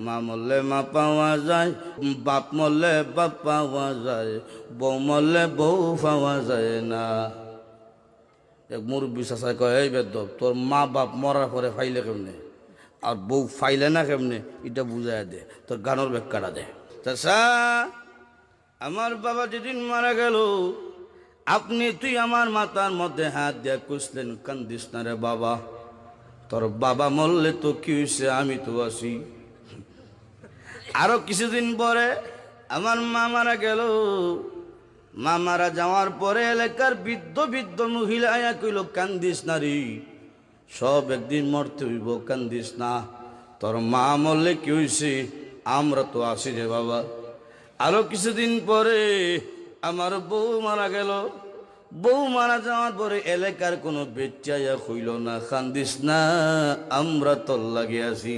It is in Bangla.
মা মরলে মা পাওয়া যায়, বাপ মরলে বাপ পাওয়া যায়, বউ মরলে বউ পাওয়া যায় না। এক মুরব্বী চাচাই কয়, এই বেদব, তোর মা বাপ মরার পরে ফাইলে কেমনে আর বউ ফাইলে না কেমনে, এটা বুঝাই দে, তোর গানোর ব্যাখ্যাটা দে। চাচা, আমার বাবা যেদিন মারা গেল, তুই আমার মাথার মধ্যে হাত দিয়ে কুসলেন, কান্দিস না রে বাবা, তোর বাবা মরলে তো কি হয়েছে, আমি তো আছি। আরো কিছুদিন পরে আমার মা মারা গেল। মা মারা যাওয়ার পরে এলাকার বৃদ্ধ বৃদ্ধ মহিলা আয়া কইল, কান্দিস না রে, সব একদিন মরতে হইব, কান্দিস না, তোর মা মরলে কি হয়েছে, আমরা তো আছি রে বাবা। আরো কিছুদিন পরে আমার বউ মারা গেল। বউ মারা যাওয়ার পরে এলাকার কোনো বেচ্চাইয়া কইল না, কান্দিস না, আমরা তোর লাগে আছি।